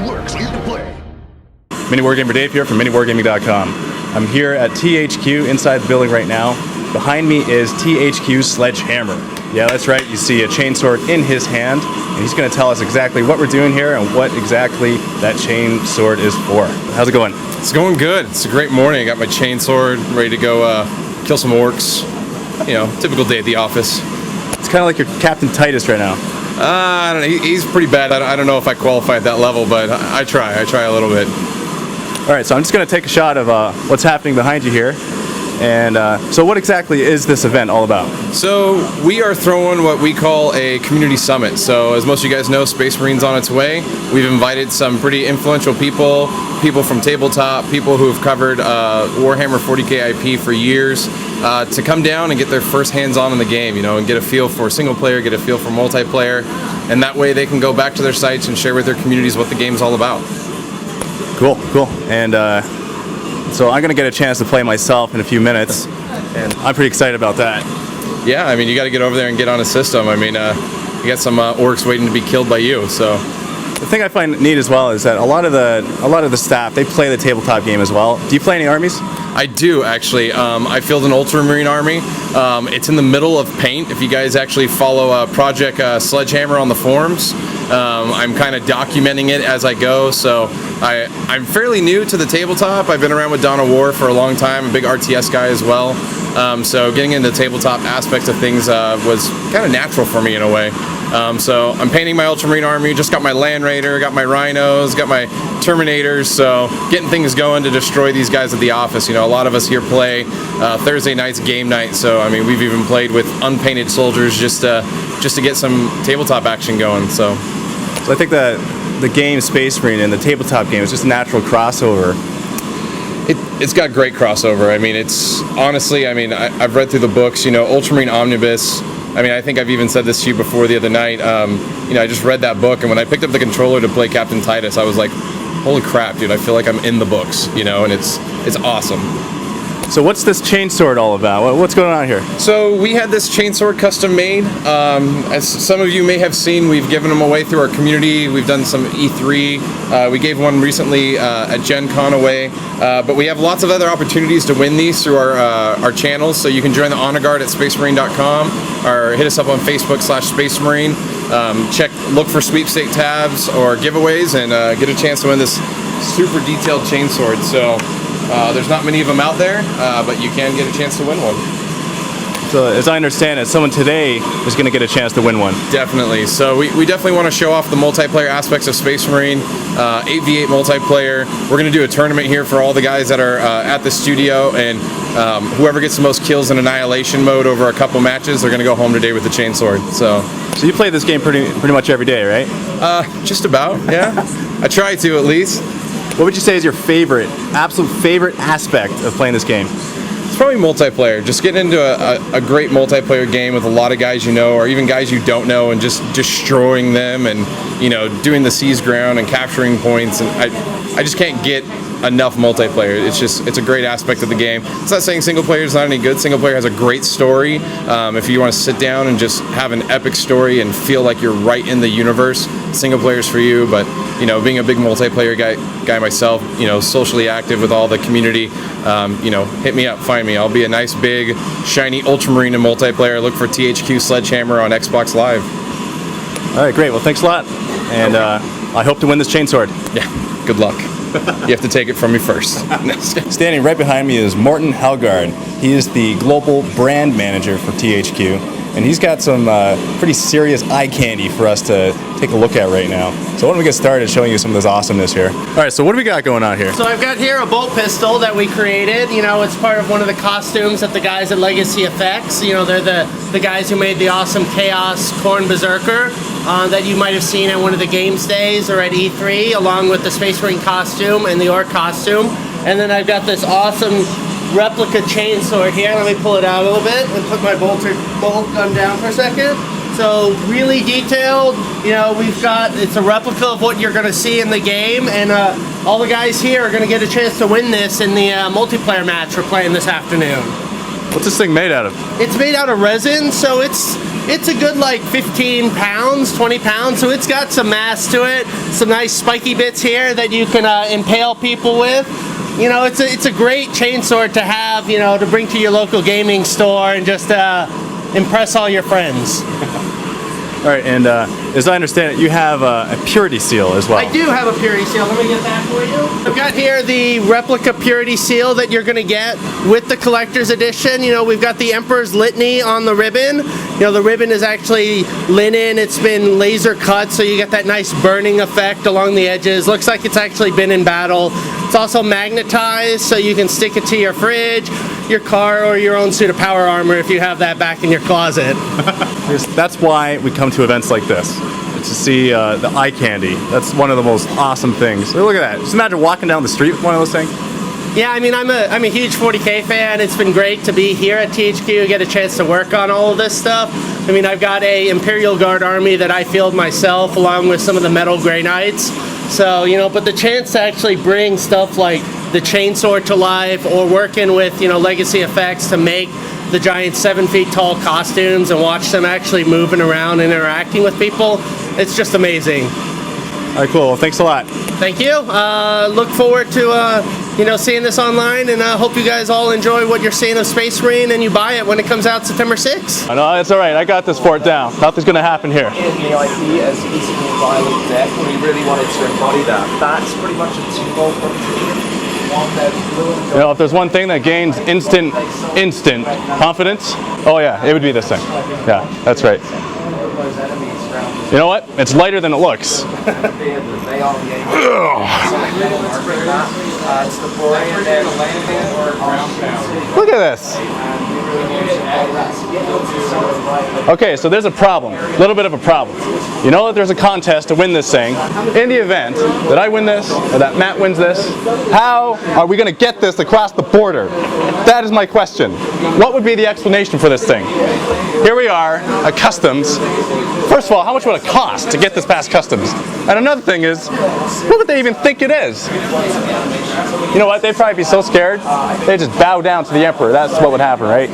work so you can play. Mini Wargamer Dave here from miniwargaming.com. I'm here at THQ inside the building right now. Behind me is THQ's Sledgehammer. Yeah, that's right, you see a chainsword in his hand, and he's going to tell us exactly what we're doing here and what exactly that chainsword is for. How's it going? It's going good. It's a great morning. I got my chainsword ready to go kill some orcs. You know, typical day at the office. It's kind of like your Captain Titus right now. I don't know. He's pretty bad. I don't know if I qualify at that level, but I try a little bit. All right, so I'm just going to take a shot of what's happening behind you here. And so what exactly is this event all about? So we are throwing what we call a community summit. So as most of you guys know, Space Marine's on its way. We've invited some pretty influential people from tabletop, people who have covered Warhammer 40k IP for years, to come down and get their first hands-on in the game, you know, and get a feel for single player, get a feel for multiplayer, and that way they can go back to their sites and share with their communities what the game's all about. Cool. And so I'm going to get a chance to play myself in a few minutes, and I'm pretty excited about that. Yeah, I mean, you got to get over there and get on a system. I mean, you got some orcs waiting to be killed by you, so. The thing I find neat as well is that a lot of the staff, they play the tabletop game as well. Do you play any armies? I do, actually. I field an Ultramarine army. It's in the middle of paint. If you guys actually follow Project Sledgehammer on the forums, I'm kind of documenting it as I go. So I'm fairly new to the tabletop. I've been around with Dawn of War for a long time. I'm a big RTS guy as well. So getting into tabletop aspects of things was kind of natural for me in a way. So I'm painting my Ultramarine army, just got my Land Raider, got my Rhinos, got my Terminators, so getting things going to destroy these guys at the office. You know, a lot of us here play Thursday nights game night, so I mean, we've even played with unpainted soldiers just to get some tabletop action going. So I think that the game Space Marine and the tabletop game is just a natural crossover. It's got great crossover. I mean, it's honestly, I mean, I've read through the books, you know, Ultramarine Omnibus. I mean, I think I've even said this to you before the other night. You know, I just read that book, and when I picked up the controller to play Captain Titus, I was like, holy crap, dude, I feel like I'm in the books, you know, and it's awesome. So what's this chainsword all about? What's going on here? So we had this chainsword custom made. As some of you may have seen, we've given them away through our community. We've done some E3. We gave one recently at Gen Con away. But we have lots of other opportunities to win these through our channels. So you can join the Honor Guard at spacemarine.com or hit us up on Facebook/Space Marine. Look for sweepstake tabs or giveaways and get a chance to win this super detailed chainsword. So there's not many of them out there, but you can get a chance to win one. So as I understand it, someone today is going to get a chance to win one. Definitely. So we definitely want to show off the multiplayer aspects of Space Marine, 8v8 multiplayer. We're going to do a tournament here for all the guys that are at the studio, and whoever gets the most kills in Annihilation mode over a couple matches, they're going to go home today with the chainsword. So you play this game pretty much every day, right? Just about, yeah. I try to, at least. What would you say is your absolute favorite aspect of playing this game? It's probably multiplayer. Just getting into a great multiplayer game with a lot of guys you know, or even guys you don't know, and just destroying them, and you know, doing the seize ground and capturing points. And I just can't get enough multiplayer. It's a great aspect of the game. It's not saying single player is not any good. Single player has a great story. If you want to sit down and just have an epic story and feel like you're right in the universe, single player is for you. But you know, being a big multiplayer guy myself, you know, socially active with all the community, you know, hit me up, find me. I'll be a nice big shiny Ultramarine in multiplayer. Look for THQ Sledgehammer on Xbox Live. All right, great. Well, thanks a lot, and I hope to win this chainsword. Yeah, good luck. You have to take it from me first. Standing right behind me is Morten Helgaard. He is the global brand manager for THQ, and he's got some pretty serious eye candy for us to take a look at right now. So why don't we get started showing you some of this awesomeness here. All right, so what do we got going on here? So I've got here a bolt pistol that we created. You know, it's part of one of the costumes that the guys at Legacy Effects, you know, they're the guys who made the awesome Chaos Corn Berserker that you might have seen at one of the games days or at E3, along with the Space Marine costume and the Orc costume. And then I've got this awesome replica chainsword here. Let me pull it out a little bit and put my bolt gun down for a second. So really detailed, you know, it's a replica of what you're going to see in the game, and all the guys here are going to get a chance to win this in the multiplayer match we're playing this afternoon. What's this thing made out of? It's made out of resin, so it's It's a good like 15 pounds, 20 pounds, so it's got some mass to it. Some nice spiky bits here that you can impale people with. You know, it's a great chainsword to have, you know, to bring to your local gaming store and just impress all your friends. All right, and as I understand it, you have a purity seal as well. I do have a purity seal. Let me get that for you. I've got here the replica purity seal that you're going to get with the collector's edition. You know, we've got the Emperor's Litany on the ribbon. You know, the ribbon is actually linen. It's been laser cut, so you get that nice burning effect along the edges. Looks like it's actually been in battle. It's also magnetized, so you can stick it to your fridge, your car, or your own suit of power armor if you have that back in your closet. That's why we come to events like this. It's to see the eye candy. That's one of the most awesome things. Look at that. Just imagine walking down the street with one of those things. Yeah, I mean, I'm a huge 40K fan. It's been great to be here at THQ, get a chance to work on all of this stuff. I mean, I've got a Imperial Guard army that I field myself along with some of the Metal Grey Knights. So, you know, but the chance to actually bring stuff like the Chainsword to life, or working with, you know, Legacy Effects to make the giant 7 feet tall costumes and watch them actually moving around and interacting with people, it's just amazing. All right, cool. Well, thanks a lot. Thank you. Look forward to you know, seeing this online, and hope you guys all enjoy what you're seeing of Space Marine and you buy it when it comes out September 6th. I know, it's all right. I got this for it down. Nothing's going to happen here. In the IP as peaceful and violent death, we really wanted to embody that. That's pretty much a two-fold contribution. You know, if there's one thing that gains instant confidence, oh yeah, it would be this thing. Yeah, that's right. You know what? It's lighter than it looks. Look at this. Okay, so there's a problem. A little bit of a problem. You know that there's a contest to win this thing. In the event that I win this, or that Matt wins this, how are we going to get this across the border? That is my question. What would be the explanation for this thing? Here we are at customs. First of all, how much would it cost to get this past customs? And another thing is, what would they even think it is? You know what? They'd probably be so scared, they'd just bow down to the Emperor. That's what would happen, right?